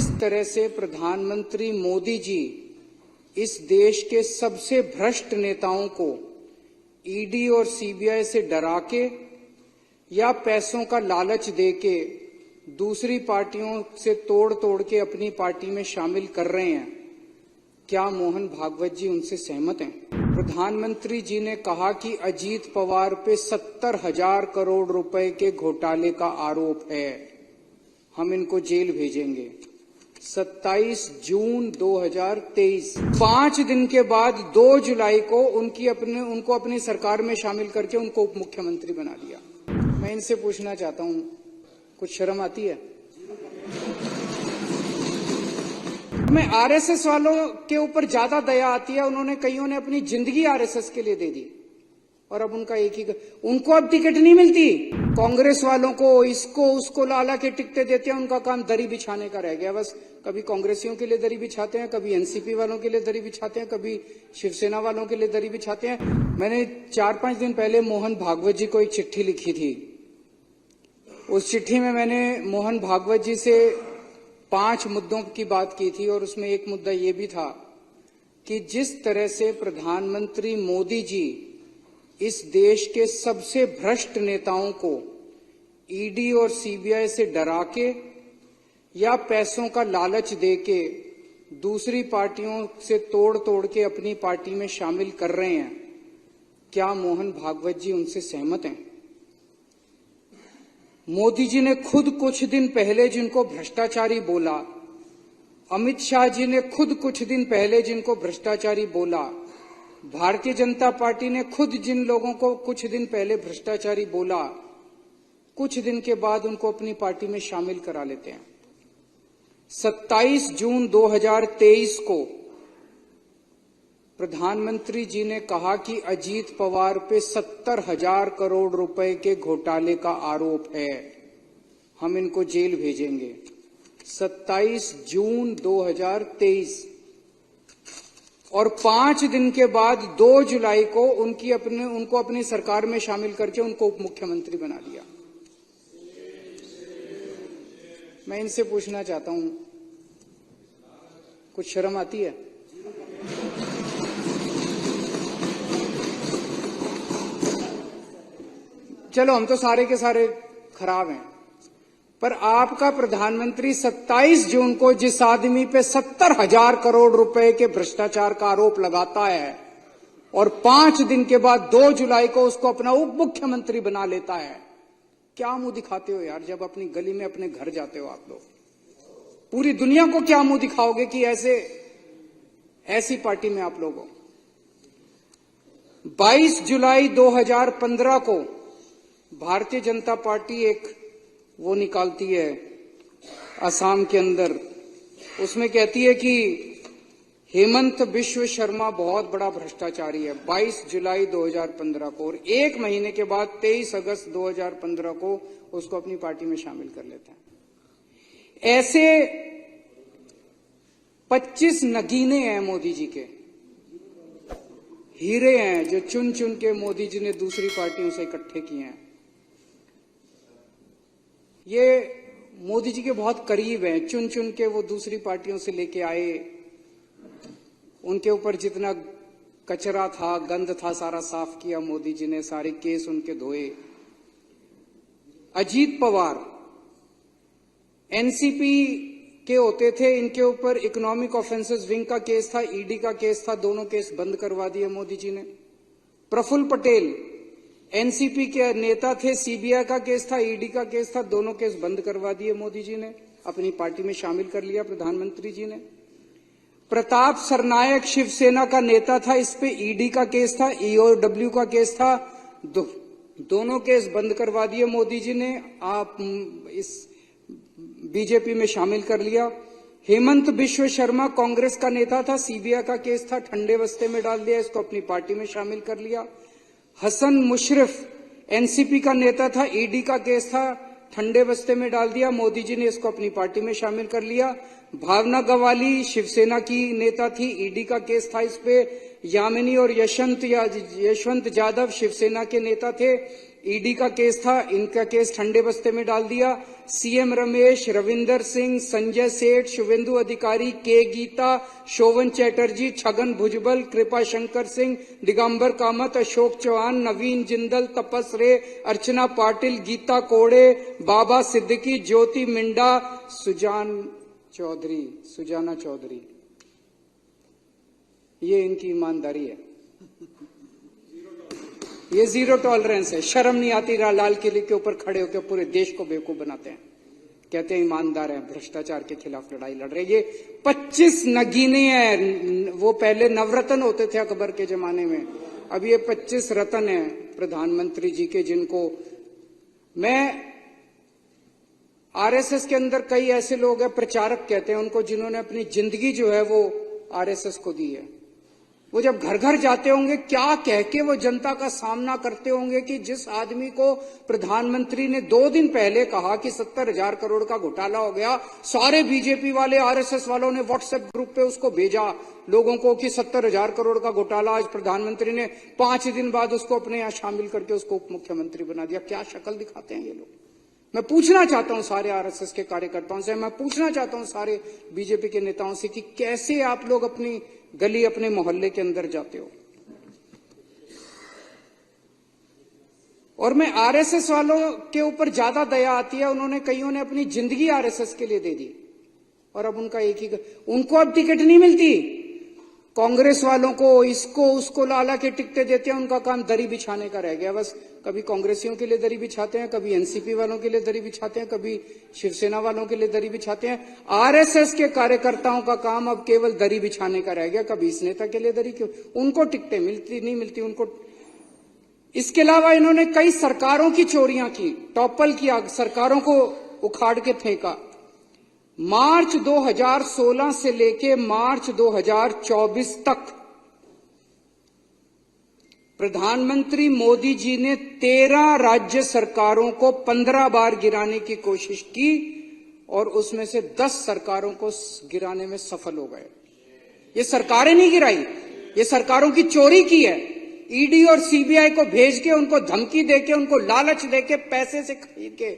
जिस तरह से प्रधानमंत्री मोदी जी इस देश के सबसे भ्रष्ट नेताओं को ईडी और सीबीआई से डरा के या पैसों का लालच देके दूसरी पार्टियों से तोड़ के अपनी पार्टी में शामिल कर रहे हैं, क्या मोहन भागवत जी उनसे सहमत हैं? प्रधानमंत्री जी ने कहा कि अजीत पवार पे 70,000 करोड़ रुपए के घोटाले का आरोप है, हम इनको जेल भेजेंगे। 27 जून 2023, 5 दिन के बाद 2 जुलाई को उनको अपनी सरकार में शामिल करके उनको उप मुख्यमंत्री बना दिया। मैं इनसे पूछना चाहता हूं, कुछ शर्म आती है? मैं आरएसएस वालों के ऊपर ज्यादा दया आती है। कईयों ने अपनी जिंदगी आरएसएस के लिए दे दी और अब उनका एक ही, उनको अब टिकट नहीं मिलती। कांग्रेस वालों को इसको उसको लाला के टिकटें देते हैं, उनका काम दरी बिछाने का रह गया बस। कभी कांग्रेसियों के लिए दरी बिछाते हैं, कभी एनसीपी वालों के लिए दरी बिछाते हैं, कभी शिवसेना वालों के लिए दरी बिछाते हैं। मैंने 4-5 दिन पहले मोहन भागवत जी को एक चिट्ठी लिखी थी। उस चिट्ठी में मैंने मोहन भागवत जी से 5 मुद्दों की बात की थी और उसमें एक मुद्दा ये भी था कि जिस तरह से प्रधानमंत्री मोदी जी इस देश के सबसे भ्रष्ट नेताओं को ईडी और सीबीआई से डरा के या पैसों का लालच देके दूसरी पार्टियों से तोड़ के अपनी पार्टी में शामिल कर रहे हैं, क्या मोहन भागवत जी उनसे सहमत हैं? मोदी जी ने खुद कुछ दिन पहले जिनको भ्रष्टाचारी बोला, अमित शाह जी ने खुद कुछ दिन पहले जिनको भ्रष्टाचारी बोला, भारतीय जनता पार्टी ने खुद जिन लोगों को कुछ दिन पहले भ्रष्टाचारी बोला, कुछ दिन के बाद उनको अपनी पार्टी में शामिल करा लेते हैं। 27 जून 2023 को प्रधानमंत्री जी ने कहा कि अजीत पवार पे 70,000 करोड़ रुपए के घोटाले का आरोप है, हम इनको जेल भेजेंगे। 27 जून 2023 और 5 दिन के बाद 2 जुलाई को उनको अपनी सरकार में शामिल करके उनको उप मुख्यमंत्री बना दिया। मैं इनसे पूछना चाहता हूं, कुछ शर्म आती है? चलो हम तो सारे के सारे खराब हैं, पर आपका प्रधानमंत्री 27 जून को जिस आदमी पे 70,000 करोड़ रुपए के भ्रष्टाचार का आरोप लगाता है और 5 दिन के बाद 2 जुलाई को उसको अपना उप मुख्यमंत्री बना लेता है, क्या मुंह दिखाते हो यार? जब अपनी गली में अपने घर जाते हो आप लोग, पूरी दुनिया को क्या मुंह दिखाओगे कि ऐसी पार्टी में आप लोग हो? 22 जुलाई 2015 को भारतीय जनता पार्टी एक वो निकालती है असम के अंदर, उसमें कहती है कि हेमंत बिश्व शर्मा बहुत बड़ा भ्रष्टाचारी है। 22 जुलाई 2015 को, और 1 महीने के बाद 23 अगस्त 2015 को उसको अपनी पार्टी में शामिल कर लेता है। ऐसे 25 नगीने हैं मोदी जी के, हीरे हैं जो चुन चुन के मोदी जी ने दूसरी पार्टियों से इकट्ठे किए हैं। ये मोदी जी के बहुत करीब हैं, चुन चुन के वो दूसरी पार्टियों से लेके आए, उनके ऊपर जितना कचरा था, गंद था, सारा साफ किया मोदी जी ने, सारे केस उनके धोए। अजीत पवार एनसीपी के होते थे, इनके ऊपर इकोनॉमिक ऑफेंसेस विंग का केस था, ईडी का केस था, दोनों केस बंद करवा दिए मोदी जी ने। प्रफुल्ल पटेल एनसीपी के नेता थे, सीबीआई का केस था, ईडी का केस था, दोनों केस बंद करवा दिए मोदी जी ने, अपनी पार्टी में शामिल कर लिया प्रधानमंत्री जी ने। प्रताप सरनायक शिवसेना का नेता था, इस पे ईडी का केस था, ईओडब्ल्यू का केस था, दोनों केस बंद करवा दिए मोदी जी ने, आप इस बीजेपी में शामिल कर लिया। हेमंत बिश्व शर्मा कांग्रेस का नेता था, सीबीआई का केस था, ठंडे बस्ते में डाल दिया, इसको अपनी पार्टी में शामिल कर लिया। हसन मुशर्रफ एनसीपी का नेता था, ईडी का केस था, ठंडे बस्ते में डाल दिया, मोदी जी ने इसको अपनी पार्टी में शामिल कर लिया। भावना गवाली शिवसेना की नेता थी, ईडी का केस था इस पे। यामिनी और यशवंत जाधव शिवसेना के नेता थे, ईडी का केस था, इनका केस ठंडे बस्ते में डाल दिया। सीएम रमेश, रविंदर सिंह, संजय सेठ, शुभेंदु अधिकारी, के गीता, शोभन चैटर्जी, छगन भुजबल, कृपा शंकर सिंह, दिगंबर कामत, अशोक चौहान, नवीन जिंदल, तपस रे, अर्चना पाटिल, गीता कोड़े, बाबा सिद्दीकी, ज्योति मिंडा, सुजाना चौधरी। ये इनकी ईमानदारी है, ये जीरो टॉलरेंस है। शर्म नहीं आती लाल किले के ऊपर खड़े होकर पूरे देश को बेवकूफ बनाते हैं, कहते हैं ईमानदार है, भ्रष्टाचार के खिलाफ लड़ाई लड़ रहे। ये 25 नगीने हैं, वो पहले नवरत्न होते थे अकबर के जमाने में, अब ये 25 रत्न है प्रधानमंत्री जी के, जिनको मैं आरएसएस के अंदर कई ऐसे लोग हैं, प्रचारक कहते हैं उनको, जिन्होंने अपनी जिंदगी जो है वो आरएसएस को दी है। वो जब घर घर जाते होंगे, क्या कह के वो जनता का सामना करते होंगे कि जिस आदमी को प्रधानमंत्री ने 2 दिन पहले कहा कि 70,000 करोड़ का घोटाला हो गया, सारे बीजेपी वाले, आरएसएस वालों ने व्हाट्सएप ग्रुप पे उसको भेजा लोगों को कि 70,000 करोड़ का घोटाला, आज प्रधानमंत्री ने 5 दिन बाद उसको अपने यहां शामिल करके उसको उप मुख्यमंत्री बना दिया। क्या शक्ल दिखाते हैं ये लोग। मैं पूछना चाहता हूं सारे आरएसएस के कार्यकर्ताओं से, मैं पूछना चाहता हूं सारे बीजेपी के नेताओं से कि कैसे आप लोग अपनी गली, अपने मोहल्ले के अंदर जाते हो। और मैं आरएसएस वालों के ऊपर ज्यादा दया आती है, उन्होंने कईयों ने अपनी जिंदगी आरएसएस के लिए दे दी और अब उनका एक ही, उनको अब टिकट नहीं मिलती। कांग्रेस वालों को इसको उसको लाला के टिकटें देते हैं, उनका काम दरी बिछाने का रह गया बस। कभी कांग्रेसियों के लिए दरी बिछाते हैं, कभी एनसीपी वालों के लिए दरी बिछाते हैं, कभी शिवसेना वालों के लिए दरी बिछाते हैं। आरएसएस के कार्यकर्ताओं का काम अब केवल दरी बिछाने का रह गया, कभी इस नेता के लिए दरी, क्यों उनको टिकटें मिलती नहीं मिलती उनको। इसके अलावा इन्होंने कई सरकारों की चोरियां की, टॉपल किया, सरकारों को उखाड़ के फेंका। मार्च 2016 से लेके मार्च 2024 तक प्रधानमंत्री मोदी जी ने 13 राज्य सरकारों को 15 बार गिराने की कोशिश की और उसमें से 10 सरकारों को गिराने में सफल हो गए। ये सरकारें नहीं गिराई, ये सरकारों की चोरी की है। ईडी और सीबीआई को भेज के, उनको धमकी देके, उनको लालच देके, पैसे से खरीद के